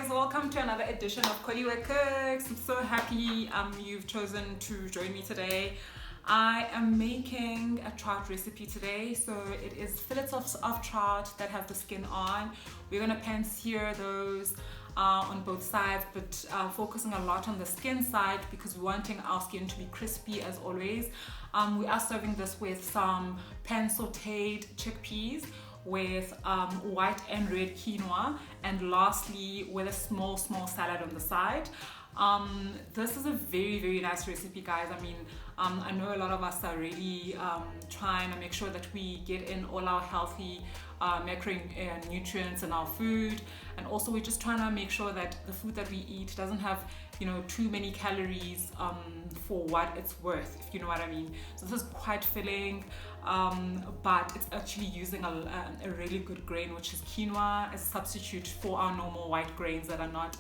guys, welcome to another edition of Kholiwe Cooks. I'm so happy you've chosen to join me today. I am making a trout recipe today. So it is fillets of trout that have the skin on. We're gonna pan sear those on both sides, but focusing a lot on the skin side because we're wanting our skin to be crispy as always. We are serving this with some pan sauteed chickpeas, with white and red quinoa, and lastly with a small salad on the side. This is a very nice recipe, guys. I mean, I know a lot of us are really trying to make sure that we get in all our healthy macronutrients in our food, and also we're just trying to make sure that the food that we eat doesn't have, you know, too many calories for what it's worth, if you know what I mean. So this is quite filling, but it's actually using a really good grain, which is quinoa, as a substitute for our normal white grains that are not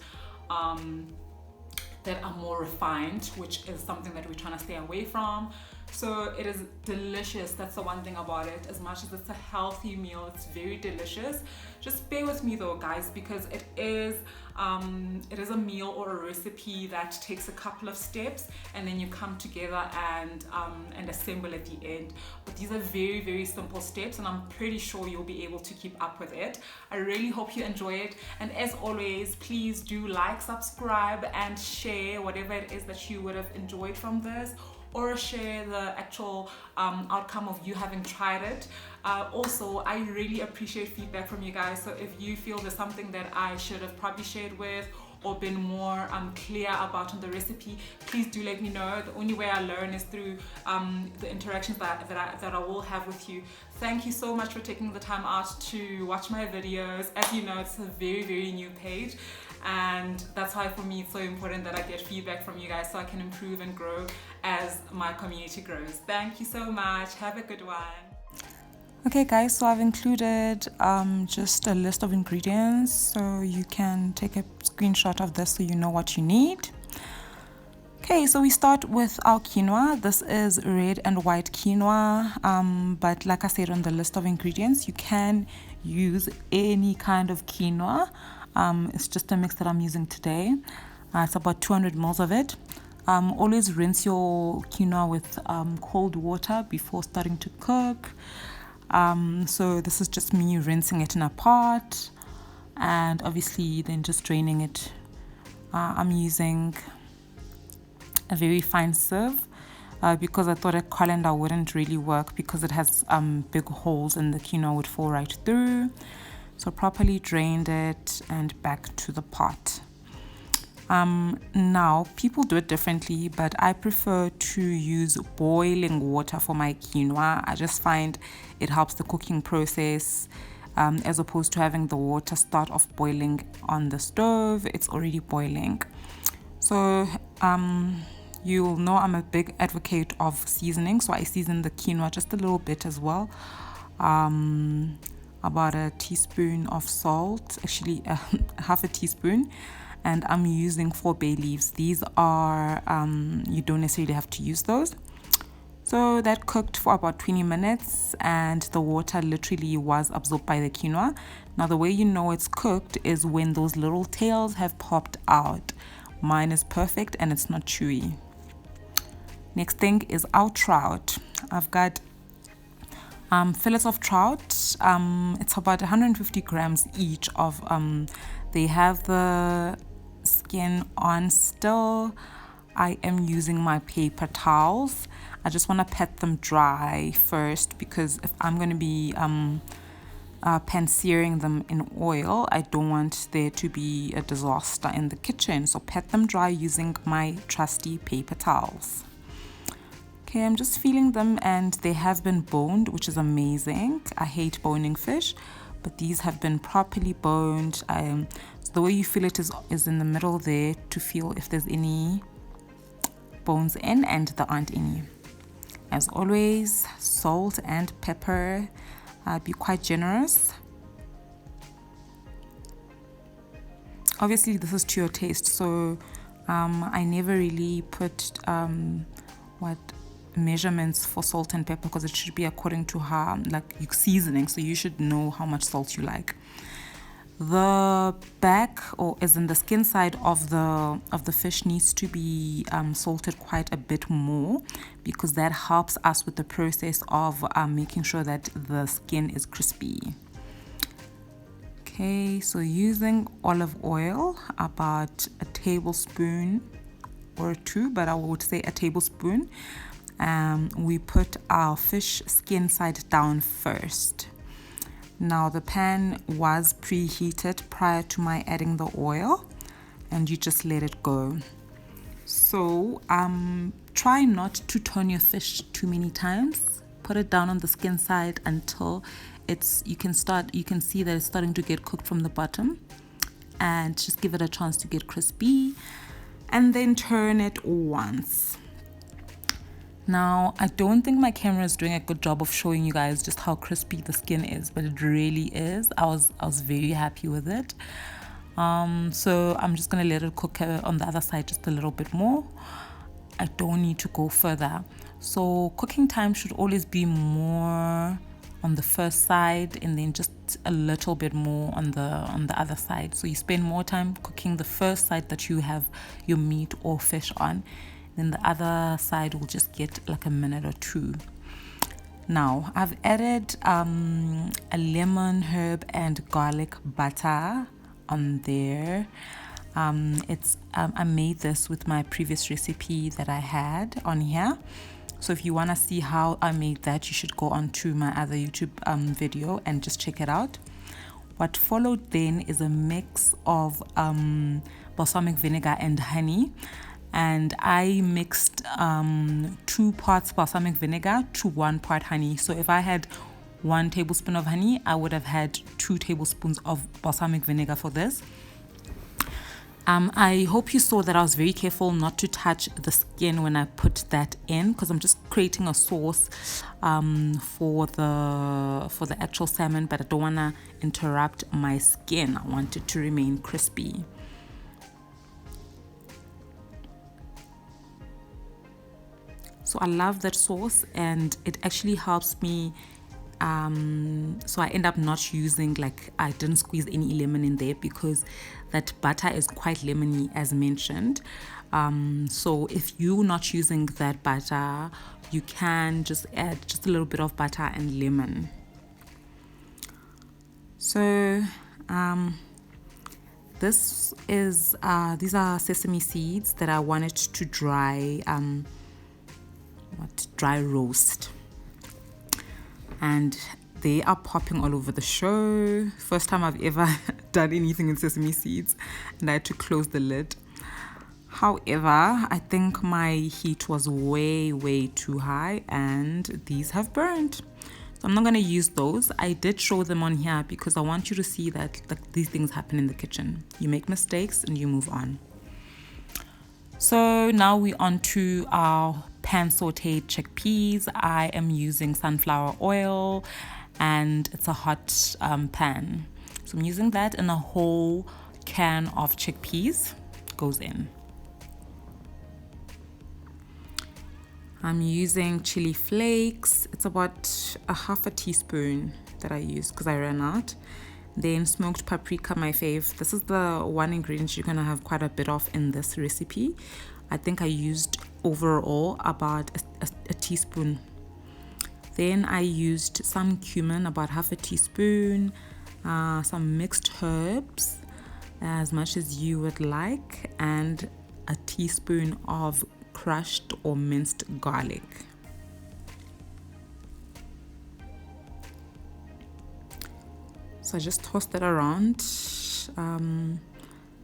that are more refined, which is something that we're trying to stay away from. So it is delicious. That's the one thing about it. As much as it's a healthy meal, it's very delicious. Just bear with me though, guys, because it is a meal or a recipe that takes a couple of steps, and then you come together and assemble at the end. But these are very simple steps, and I'm pretty sure you'll be able to keep up with it. I really hope you enjoy it, and as always, please do like, subscribe, and share whatever it is that you would have enjoyed from this, or share the actual outcome of you having tried it. Also, I really appreciate feedback from you guys. So if you feel there's something that I should have probably shared with or been more clear about on the recipe, please do let me know. The only way I learn is through the interactions that I will have with you. Thank you so much for taking the time out to watch my videos. As you know, it's a very new page, and that's why for me it's so important that I get feedback from you guys so I can improve and grow as my community grows. Thank you so much. Have a good one. Okay guys, so I've included just a list of ingredients, so you can take a screenshot of this so you know what you need. Okay, so we start with our quinoa. This is red and white quinoa, but like I said on the list of ingredients, you can use any kind of quinoa. It's just a mix that I'm using today. It's about 200 ml of it. Always rinse your quinoa with cold water before starting to cook. So this is just me rinsing it in a pot, and obviously then just draining it. I'm using a very fine sieve because I thought a colander wouldn't really work because it has big holes and the quinoa would fall right through. So properly drained it and back to the pot. Now people do it differently, but I prefer to use boiling water for my quinoa. I just find it helps the cooking process, as opposed to having the water start off boiling on the stove. It's already boiling. So you'll know I'm a big advocate of seasoning, so I season the quinoa just a little bit as well. About a teaspoon of salt, actually half a teaspoon, and I'm using 4 bay leaves. These are you don't necessarily have to use those. So that cooked for about 20 minutes, and the water literally was absorbed by the quinoa. Now the way you know it's cooked is when those little tails have popped out. Mine is perfect and it's not chewy. Next thing is our trout. I've got fillets of trout. It's about 150 grams each of they have the skin on still. I am using my paper towels. I just want to pat them dry first, because if I'm going to be pan searing them in oil, I don't want there to be a disaster in the kitchen. So pat them dry using my trusty paper towels. Okay, I'm just feeling them, and they have been boned, which is amazing. I hate boning fish, but these have been properly boned. So the way you feel it is in the middle there, to feel if there's any bones in, and there aren't any. As always, salt and pepper. Be quite generous. Obviously this is to your taste, so I never really put measurements for salt and pepper, because it should be according to how, like, your seasoning, so you should know how much salt you like. The back, or as in the skin side of the fish, needs to be salted quite a bit more, because that helps us with the process of making sure that the skin is crispy. Okay, so using olive oil, about a tablespoon or two, but I would say a tablespoon. We put our fish skin side down first. Now the pan was preheated prior to my adding the oil, and you just let it go. So try not to turn your fish too many times. Put it down on the skin side until you can see that it's starting to get cooked from the bottom, and just give it a chance to get crispy, and then turn it once. Now, I don't think my camera is doing a good job of showing you guys just how crispy the skin is, but it really is. I was very happy with it. So I'm just gonna let it cook on the other side just a little bit more. I don't need to go further. So cooking time should always be more on the first side, and then just a little bit more on the other side. So you spend more time cooking the first side that you have your meat or fish on, then the other side will just get like a minute or two. Now I've added a lemon, herb and garlic butter on there. I made this with my previous recipe that I had on here. So if you want to see how I made that, you should go on to my other YouTube video and just check it out. What followed then is a mix of balsamic vinegar and honey. And I mixed 2 parts balsamic vinegar to 1 part honey. So if I had 1 tablespoon of honey, I would have had 2 tablespoons of balsamic vinegar for this. I hope you saw that I was very careful not to touch the skin when I put that in, because I'm just creating a sauce for the actual salmon, but I don't want to interrupt my skin. I want it to remain crispy. So I love that sauce, and it actually helps me. So I end up not using, like, I didn't squeeze any lemon in there because that butter is quite lemony as mentioned. So if you're not using that butter, you can just add just a little bit of butter and lemon. So these are sesame seeds that I wanted to dry roast, and they are popping all over the show. First time I've ever done anything in sesame seeds, and I had to close the lid. However, I think my heat was way too high, and these have burned. So I'm not going to use those. I did show them on here because I want you to see that these things happen in the kitchen. You make mistakes and you move on. So now we're on to our pan sauteed chickpeas. I am using sunflower oil, and it's a hot pan. So I'm using that, and a whole can of chickpeas goes in. I'm using chili flakes. It's about a half a teaspoon that I use because I ran out. Then smoked paprika, my fave. This is the one ingredient you're gonna have quite a bit of in this recipe. I think I used overall about a teaspoon. Then I used some cumin, about half a teaspoon, some mixed herbs, as much as you would like, and a teaspoon of crushed or minced garlic. So I just tossed that around.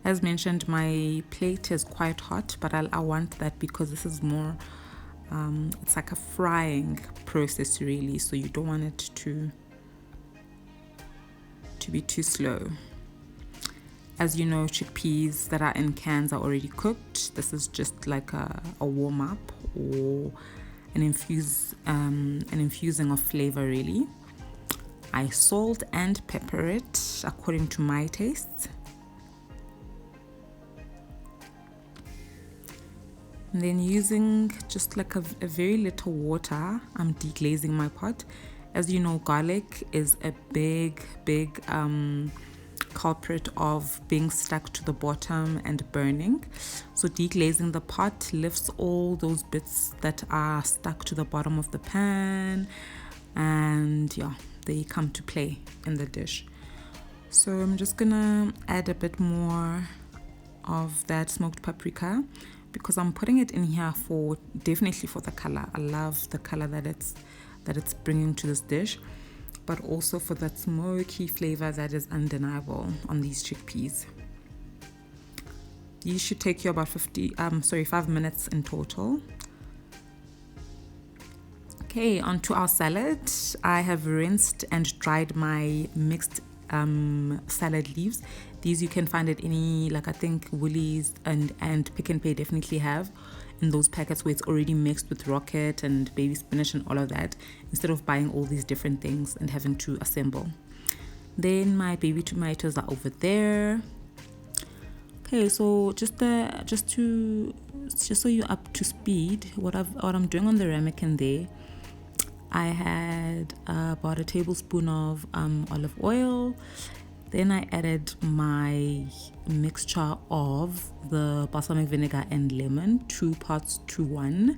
As mentioned, my plate is quite hot, but I want that because this is more, it's like a frying process really, so you don't want it to be too slow. As you know, chickpeas that are in cans are already cooked. This is just like a warm up or an infusing of flavor really. I salt and pepper it according to my taste. And then using just like a very little water, I'm deglazing my pot. As you know, garlic is a big culprit of being stuck to the bottom and burning. So deglazing the pot lifts all those bits that are stuck to the bottom of the pan, and yeah, they come to play in the dish. So I'm just gonna add a bit more of that smoked paprika because I'm putting it in here for definitely for the color. I love the color that it's bringing to this dish, but also for that smoky flavor that is undeniable on these chickpeas. These should take you about 5 minutes in total. Okay, onto our salad. I have rinsed and dried my mixed salad leaves. These you can find at any, like I think Woolies and Pick n Pay definitely have in those packets where it's already mixed with rocket and baby spinach and all of that, instead of buying all these different things and having to assemble. Then my baby tomatoes are over there. Okay, so just so you're up to speed, what I'm doing on the ramekin there, I had about a tablespoon of olive oil. Then I added my mixture of the balsamic vinegar and lemon, 2 parts to 1.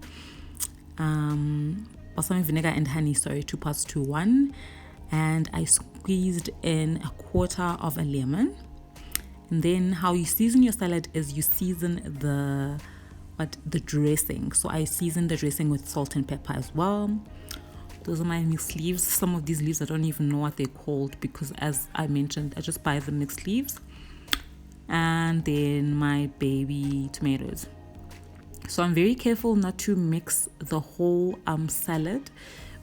Balsamic vinegar and honey, 2 parts to 1. And I squeezed in 1/4 of a lemon. And then how you season your salad is you season the dressing. So I seasoned the dressing with salt and pepper as well. Those are my mixed leaves. Some of these leaves I don't even know what they're called because, as I mentioned, I just buy the mixed leaves. And then my baby tomatoes. So I'm very careful not to mix the whole salad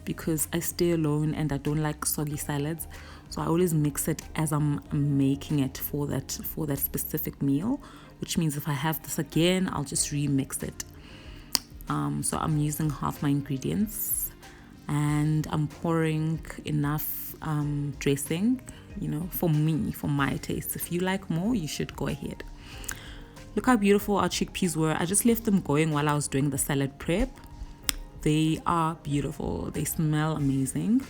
because I stay alone and I don't like soggy salads. So I always mix it as I'm making it for that specific meal, which means if I have this again, I'll just remix it. So I'm using half my ingredients. And I'm pouring enough dressing, for me, for my taste. If you like more, you should go ahead. Look how beautiful our chickpeas were. I just left them going while I was doing the salad prep. They are beautiful. They smell amazing.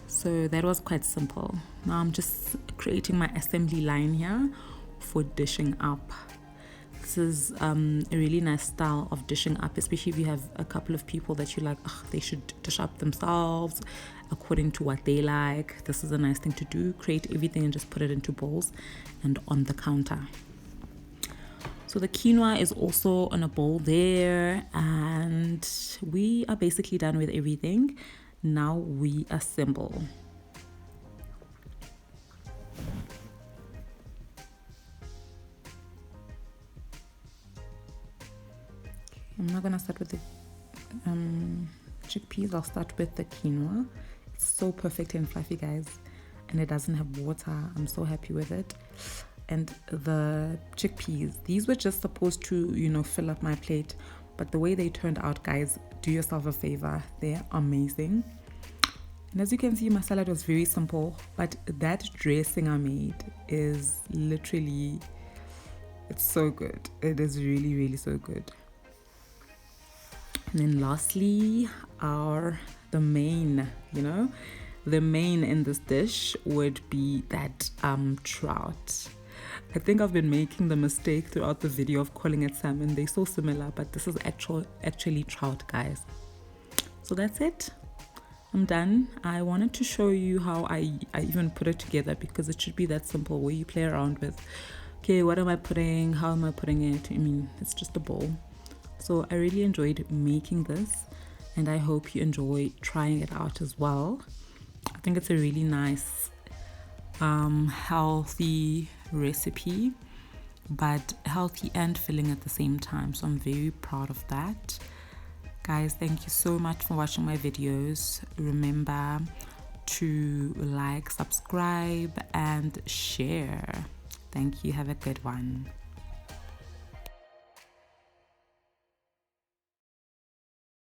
So that was quite simple. Now I'm just creating my assembly line here for dishing up. This is a really nice style of dishing up, especially if you have a couple of people that you like, they should dish up themselves according to what they like. This is a nice thing to do. Create everything and just put it into bowls and on the counter. So the quinoa is also on a bowl there, and we are basically done with everything. Now we assemble. I'm not gonna start with the chickpeas. I'll start with the quinoa. It's so perfect and fluffy, guys, and it doesn't have water. I'm so happy with it. And the chickpeas, these were just supposed to, fill up my plate, but the way they turned out, guys, do yourself a favor. They're amazing. And as you can see, my salad was very simple, but that dressing I made is literally, it's so good. It is really, really so good. And then lastly, the main in this dish would be that trout. I think I've been making the mistake throughout the video of calling it salmon. They're so similar, but this is actually trout, guys. So that's it. I'm done. I wanted to show you how I even put it together, because it should be that simple where you play around with, okay, what am I putting? How am I putting it? I mean, it's just a bowl. So I really enjoyed making this, and I hope you enjoy trying it out as well. I think it's a really nice, healthy recipe, but healthy and filling at the same time. So I'm very proud of that. Guys, thank you so much for watching my videos. Remember to like, subscribe, and share. Thank you. Have a good one.